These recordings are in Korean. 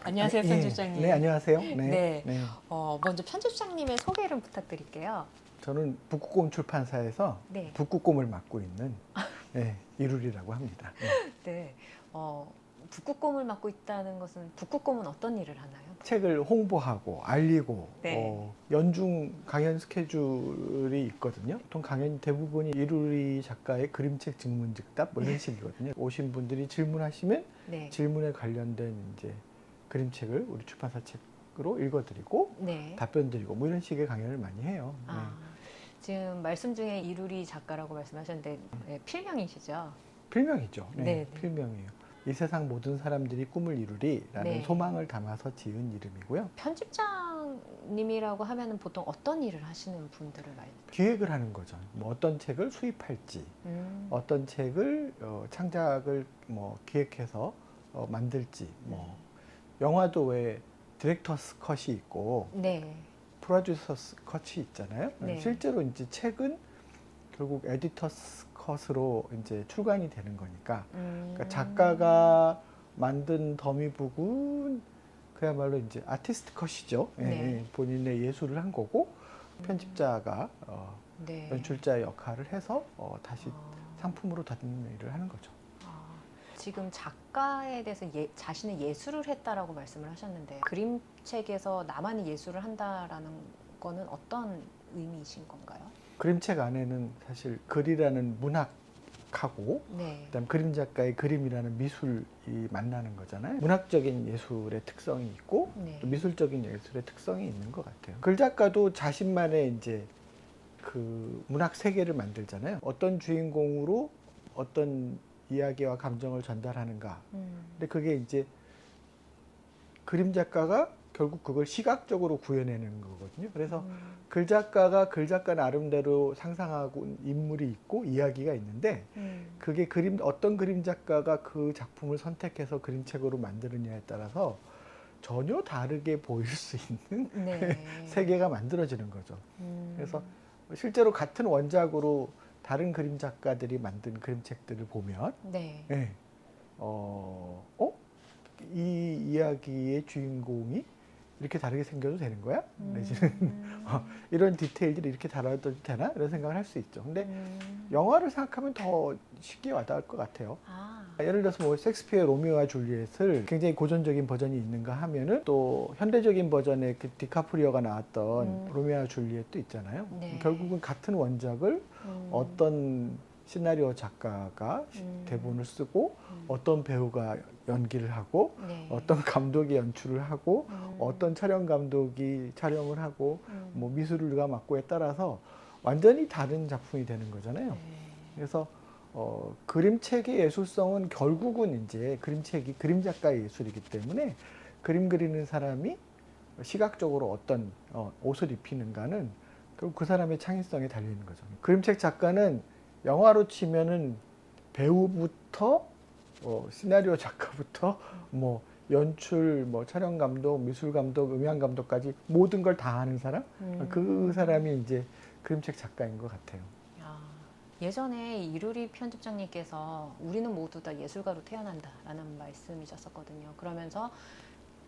안녕하세요, 예. 편집장님. 네, 안녕하세요. 네. 네. 네. 먼저 편집장님의 소개를 부탁드릴게요. 저는 북극곰 출판사에서 네. 북극곰을 맡고 있는 이룰이라고 합니다. 네. 네. 북극곰을 맡고 있다는 것은 북극곰은 어떤 일을 하나요? 책을 홍보하고 알리고 네. 연중 강연 스케줄이 있거든요. 보통 강연 대부분이 이루리 작가의 그림책 증문즉답 뭐 이런 식이거든요. 오신 분들이 질문하시면 네. 질문에 관련된 이제 그림책을 우리 출판사 책으로 읽어드리고 네. 답변 드리고 뭐 이런 식의 강연을 많이 해요. 지금 말씀 중에 이루리 작가라고 말씀하셨는데 필명이시죠? 필명이죠. 네, 네. 필명이에요. 이 세상 모든 사람들이 꿈을 이루리라는 네. 소망을 담아서 지은 이름이고요. 편집장님이라고 하면은 보통 어떤 일을 하시는 분들을 많이 기획을 하는 거죠. 뭐 어떤 책을 수입할지, 어떤 책을 창작을 뭐 기획해서 만들지. 뭐 영화도 왜 디렉터스 컷이 있고 네. 프로듀서스 컷이 있잖아요. 네. 실제로 이제 책은 결국 에디터스 컷으로 이제 출간이 되는 거니까. 그러니까 작가가 만든 더미 북은 그야말로 이제 아티스트 컷이죠. 네. 본인의 예술을 한 거고 편집자가 네. 연출자의 역할을 해서 다시 상품으로 다듬는 일을 하는 거죠. 지금 작가에 대해서 자신의 예술을 했다라고 말씀을 하셨는데 그림책에서 나만의 예술을 한다라는 거는 어떤 의미이신 건가요? 그림책 안에는 사실 글이라는 문학하고 네. 그다음 그림 작가의 그림이라는 미술이 만나는 거잖아요. 문학적인 예술의 특성이 있고 네. 또 미술적인 예술의 특성이 있는 것 같아요. 글 작가도 자신만의 이제 그 문학 세계를 만들잖아요. 어떤 주인공으로 어떤 이야기와 감정을 전달하는가. 근데 그게 이제 그림 작가가 결국 그걸 시각적으로 구현해내는 거거든요. 그래서 글 작가가 글 작가 나름대로 상상하고 인물이 있고 이야기가 있는데 그게 어떤 그림 작가가 그 작품을 선택해서 그림책으로 만드느냐에 따라서 전혀 다르게 보일 수 있는 네. 세계가 만들어지는 거죠. 그래서 실제로 같은 원작으로 다른 그림 작가들이 만든 그림책들을 보면 네. 이 이야기의 주인공이 이렇게 다르게 생겨도 되는 거야? 내지는 이런 디테일들이 이렇게 다뤄도 되나? 이런 생각을 할 수 있죠. 근데 영화를 생각하면 더 쉽게 와닿을 것 같아요. 예를 들어서 뭐 셰익스피어의 로미오와 줄리엣을 굉장히 고전적인 버전이 있는가 하면은 또 현대적인 버전의 그 디카프리오가 나왔던 로미오와 줄리엣도 있잖아요. 네. 결국은 같은 원작을 어떤 시나리오 작가가 대본을 쓰고 어떤 배우가 연기를 하고 네. 어떤 감독이 연출을 하고 어떤 촬영 감독이 촬영을 하고 뭐 미술가 맡고에 따라서 완전히 다른 작품이 되는 거잖아요. 네. 그래서 그림책의 예술성은 결국은 이제 그림책이 그림 작가의 예술이기 때문에 그림 그리는 사람이 시각적으로 어떤 옷을 입히는가는 결국 그 사람의 창의성에 달리는 거죠. 그림책 작가는 영화로 치면은 배우부터 시나리오 작가부터 뭐 연출, 뭐 촬영 감독, 미술 감독, 음향 감독까지 모든 걸 다 하는 사람? 그 사람이 이제 그림책 작가인 것 같아요. 예전에 이루리 편집장님께서 우리는 모두 다 예술가로 태어난다라는 말씀이셨었거든요. 그러면서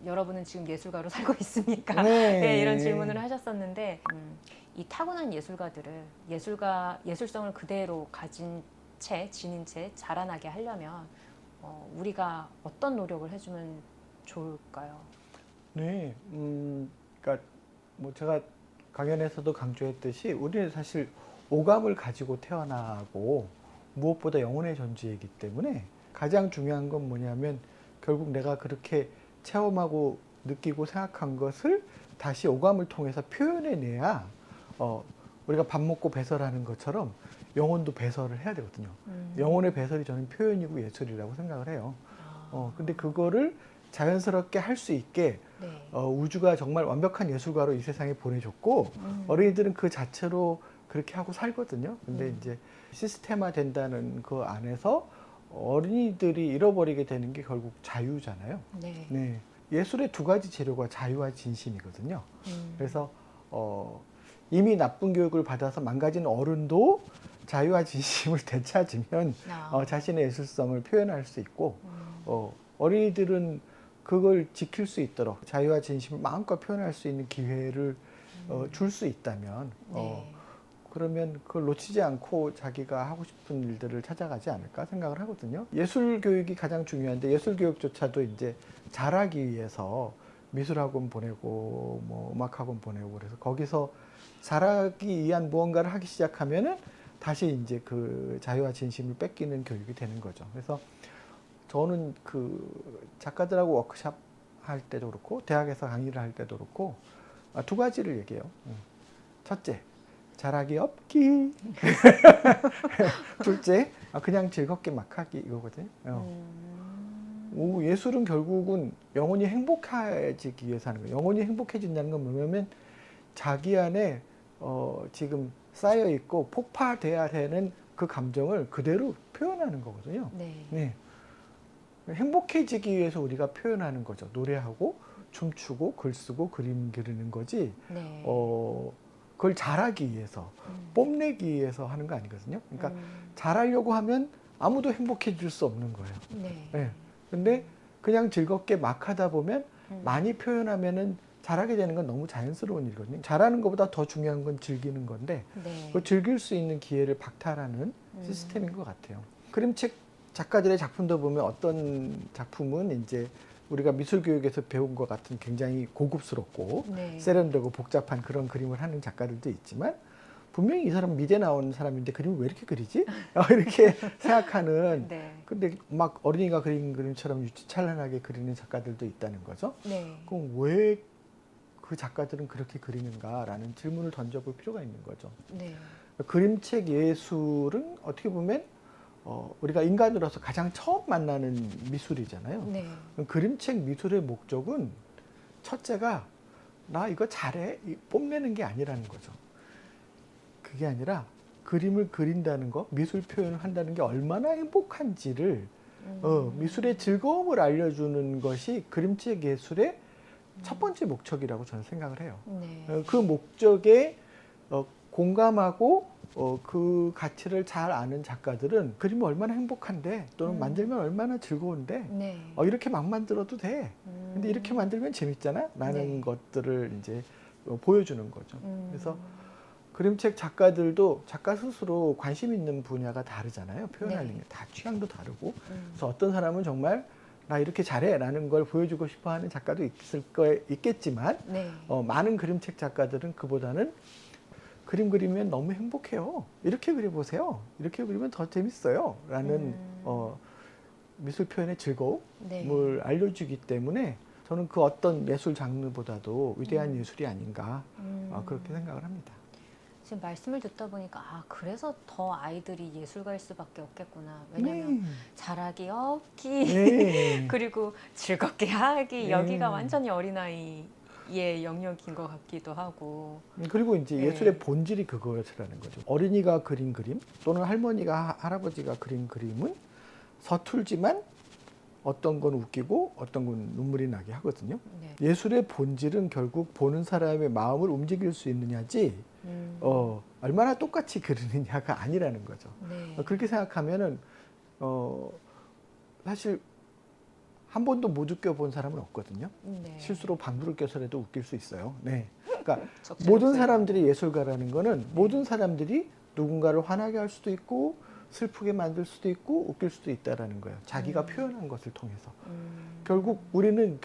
여러분은 지금 예술가로 살고 있습니까? 네. 네, 이런 질문을 하셨었는데 이 타고난 예술가들을 예술성을 그대로 지닌 채 자라나게 하려면 우리가 어떤 노력을 해주면 좋을까요? 네, 그러니까 뭐 제가 강연에서도 강조했듯이 우리는 사실 오감을 가지고 태어나고 무엇보다 영혼의 존재이기 때문에 가장 중요한 건 뭐냐면 결국 내가 그렇게 체험하고 느끼고 생각한 것을 다시 오감을 통해서 표현해내야 우리가 밥 먹고 배설하는 것처럼 영혼도 배설을 해야 되거든요. 영혼의 배설이 저는 표현이고 예술이라고 생각을 해요. 근데 그거를 자연스럽게 할 수 있게 네. 우주가 정말 완벽한 예술가로 이 세상에 보내줬고 어린이들은 그 자체로 그렇게 하고 살거든요. 근데 이제 시스템화 된다는 그 안에서 어린이들이 잃어버리게 되는 게 결국 자유잖아요. 네. 네. 예술의 두 가지 재료가 자유와 진심이거든요. 그래서 이미 나쁜 교육을 받아서 망가진 어른도 자유와 진심을 되찾으면 자신의 예술성을 표현할 수 있고 어린이들은 그걸 지킬 수 있도록 자유와 진심을 마음껏 표현할 수 있는 기회를 줄 수 있다면 네. 그러면 그걸 놓치지 않고 자기가 하고 싶은 일들을 찾아가지 않을까 생각을 하거든요. 예술 교육이 가장 중요한데 예술 교육조차도 이제 잘하기 위해서 미술학원 보내고 뭐 음악학원 보내고 그래서 거기서 잘하기 위한 무언가를 하기 시작하면은 다시 이제 그 자유와 진심을 뺏기는 교육이 되는 거죠. 그래서 저는 그 작가들하고 워크숍 할 때도 그렇고 대학에서 강의를 할 때도 그렇고 두 가지를 얘기해요. 첫째, 잘하기 없기. 둘째, 그냥 즐겁게 막 하기 이거거든요. 예술은 결국은 영혼이 행복해지기 위해서 하는 거예요. 영혼이 행복해진다는 건 뭐냐면 자기 안에 지금 쌓여 있고 폭발돼야 되는 그 감정을 그대로 표현하는 거거든요. 네. 네. 행복해지기 위해서 우리가 표현하는 거죠. 노래하고 춤추고 글 쓰고 그림 그리는 거지. 네. 그걸 잘하기 위해서 뽐내기 위해서 하는 거 아니거든요. 그러니까 음. 잘하려고 하면 아무도 행복해질 수 없는 거예요. 네. 네. 근데 그냥 즐겁게 막 하다 보면 많이 표현하면은 잘하게 되는 건 너무 자연스러운 일이거든요. 잘하는 것보다 더 중요한 건 즐기는 건데 네. 그 즐길 수 있는 기회를 박탈하는 시스템인 것 같아요. 그림책 작가들의 작품도 보면 어떤 작품은 이제 우리가 미술 교육에서 배운 것 같은 굉장히 고급스럽고 네. 세련되고 복잡한 그런 그림을 하는 작가들도 있지만 분명히 이 사람 미대 나온 사람인데 그림을 왜 이렇게 그리지? 이렇게 생각하는 네. 근데 막 어린이가 그린 그림처럼 유치찬란하게 그리는 작가들도 있다는 거죠. 네. 그럼 왜 그 작가들은 그렇게 그리는가라는 질문을 던져볼 필요가 있는 거죠. 네. 그림책 예술은 어떻게 보면 우리가 인간으로서 가장 처음 만나는 미술이잖아요. 네. 그림책 미술의 목적은 첫째가 나 이거 잘해 뽐내는 게 아니라는 거죠. 그게 아니라 그림을 그린다는 거, 미술 표현을 한다는 게 얼마나 행복한지를 미술의 즐거움을 알려주는 것이 그림책 예술의 첫 번째 목적이라고 저는 생각을 해요. 네. 그 목적에 공감하고 그 가치를 잘 아는 작가들은 그림이 얼마나 행복한데 또는 만들면 얼마나 즐거운데 네. 이렇게 막 만들어도 돼. 근데 이렇게 만들면 재밌잖아? 라는 네. 것들을 이제 보여주는 거죠. 그래서 그림책 작가들도 작가 스스로 관심 있는 분야가 다르잖아요. 표현하는 네. 게 다 취향도 다르고. 그래서 어떤 사람은 정말 나 이렇게 잘해 라는 걸 보여주고 싶어 하는 작가도 있겠지만 네. 많은 그림책 작가들은 그보다는 그림 그리면 너무 행복해요. 이렇게 그려보세요. 이렇게 그리면 더 재밌어요. 라는 미술 표현의 즐거움을 네. 알려주기 때문에 저는 그 어떤 예술 장르보다도 위대한 예술이 아닌가 그렇게 생각을 합니다. 지금 말씀을 듣다 보니까 그래서 더 아이들이 예술가일 수밖에 없겠구나. 왜냐하면 잘하기 없기 네. 그리고 즐겁게 하기 네. 여기가 완전히 어린아이의 영역인 것 같기도 하고. 그리고 이제 네. 예술의 본질이 그거라는 거죠. 어린이가 그린 그림 또는 할머니가 할아버지가 그린 그림은 서툴지만 어떤 건 웃기고 어떤 건 눈물이 나게 하거든요. 네. 예술의 본질은 결국 보는 사람의 마음을 움직일 수 있느냐지 얼마나 똑같이 그리느냐가 아니라는 거죠. 네. 그렇게 생각하면은 사실 한 번도 못 웃겨본 사람은 없거든요. 네. 실수로 방구를 껴서라도 웃길 수 있어요. 네. 그러니까 적절히 모든 없어요. 사람들이 예술가라는 거는 모든 사람들이 누군가를 화나게 할 수도 있고 슬프게 만들 수도 있고 웃길 수도 있다라는 거예요. 자기가 표현한 것을 통해서. 결국 우리는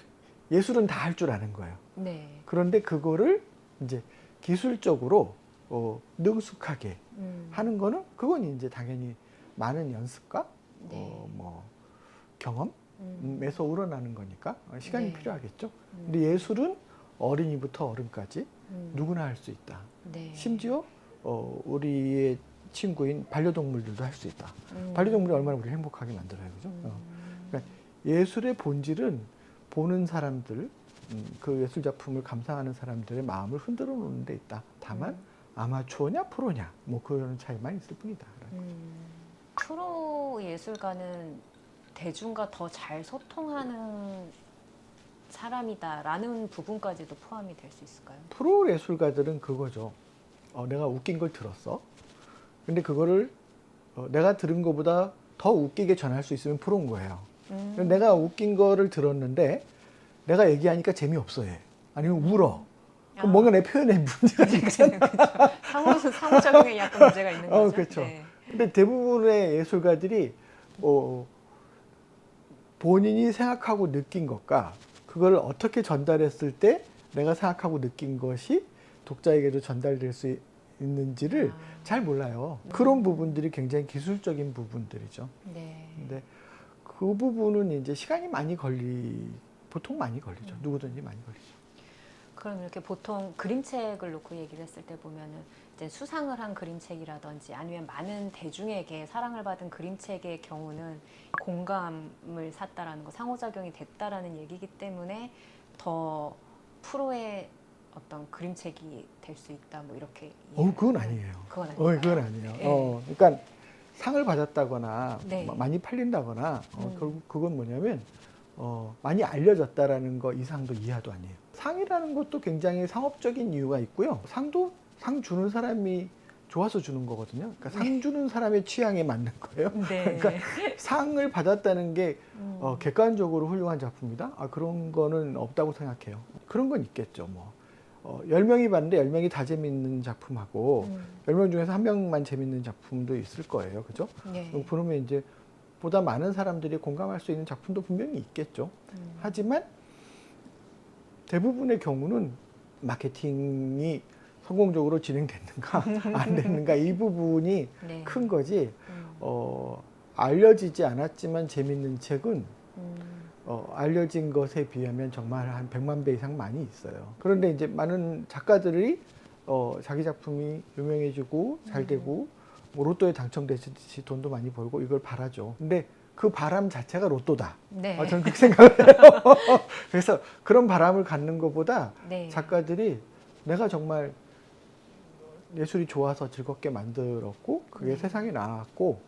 예술은 다 할 줄 아는 거예요. 네. 그런데 그거를 이제 기술적으로 능숙하게 하는 거는 그건 이제 당연히 많은 연습과 네. 경험에서 우러나는 거니까 시간이 네. 필요하겠죠. 근데 예술은 어린이부터 어른까지 누구나 할 수 있다. 네. 심지어 우리의 친구인 반려동물들도 할 수 있다. 반려동물이 얼마나 우리를 행복하게 만들어요, 그죠? 그러니까 예술의 본질은 보는 사람들, 그 예술 작품을 감상하는 사람들의 마음을 흔들어 놓는 데 있다. 다만 아마추어냐 프로냐 뭐 그런 차이만 있을 뿐이다. 프로 예술가는 대중과 더 잘 소통하는 사람이다라는 부분까지도 포함이 될 수 있을까요? 프로 예술가들은 그거죠. 내가 웃긴 걸 들었어. 근데 그거를 내가 들은 것보다 더 웃기게 전할 수 있으면 프로인 거예요. 내가 웃긴 거를 들었는데 내가 얘기하니까 재미없어 해. 아니면 울어. 그럼 아. 뭔가 내 표현에 문제가 있잖아. 그렇죠. 상호작용에 약간 문제가 있는 거죠. 그렇죠. 네. 근데 대부분의 예술가들이 본인이 생각하고 느낀 것과 그걸 어떻게 전달했을 때 내가 생각하고 느낀 것이 독자에게도 전달될 수 있는지를 잘 몰라요. 그런 부분들이 굉장히 기술적인 부분들이죠. 네. 근데 그 부분은 이제 시간이 보통 많이 걸리죠. 누구든지 많이 걸리죠. 그럼 이렇게 보통 그림책을 놓고 얘기를 했을 때 보면은 이제 수상을 한 그림책이라든지 아니면 많은 대중에게 사랑을 받은 그림책의 경우는 공감을 샀다라는 거, 상호작용이 됐다라는 얘기이기 때문에 더 프로의 어떤 그림책이 될 수 있다, 뭐 이렇게. 그건 아니에요. 그건 아니에요. 그건 아니에요. 네. 그러니까 상을 받았다거나 네. 많이 팔린다거나 결국 그건 뭐냐면 많이 알려졌다라는 거 이상도 이하도 아니에요. 상이라는 것도 굉장히 상업적인 이유가 있고요. 상 주는 사람이 좋아서 주는 거거든요. 그러니까 상 주는 사람의 취향에 맞는 거예요. 네. 그러니까 상을 받았다는 게 객관적으로 훌륭한 작품이다? 그런 거는 없다고 생각해요. 그런 건 있겠죠. 10명이 봤는데 10명이 다 재밌는 작품하고 10명 중에서 1명만 재밌는 작품도 있을 거예요. 그죠? 네. 그러면 이제 보다 많은 사람들이 공감할 수 있는 작품도 분명히 있겠죠. 하지만 대부분의 경우는 마케팅이 성공적으로 진행됐는가 안 됐는가 이 부분이 네. 큰 거지. 알려지지 않았지만 재밌는 책은 알려진 것에 비하면 정말 한 100만 배 이상 많이 있어요. 그런데 이제 많은 작가들이 자기 작품이 유명해지고 잘 되고 뭐 로또에 당첨되듯이 돈도 많이 벌고 이걸 바라죠. 근데 그 바람 자체가 로또다. 네. 저는 그렇게 생각을 해요. 그래서 그런 바람을 갖는 것보다 네. 작가들이 내가 정말 예술이 좋아서 즐겁게 만들었고 그게 세상에 나왔고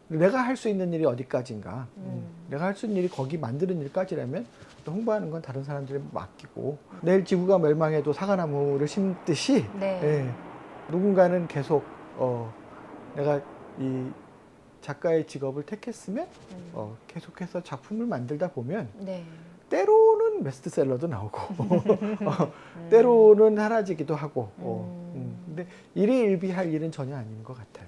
내가 할 수 있는 일이 어디까지인가. 내가 할 수 있는 일이 거기 만드는 일까지라면 또 홍보하는 건 다른 사람들에 맡기고 내일 지구가 멸망해도 사과나무를 심듯이 네. 누군가는 계속 내가 이 작가의 직업을 택했으면 계속해서 작품을 만들다 보면 네. 때로는 베스트셀러도 나오고 때로는 사라지기도 하고 근데 일희일비할 일은 전혀 아닌 것 같아요.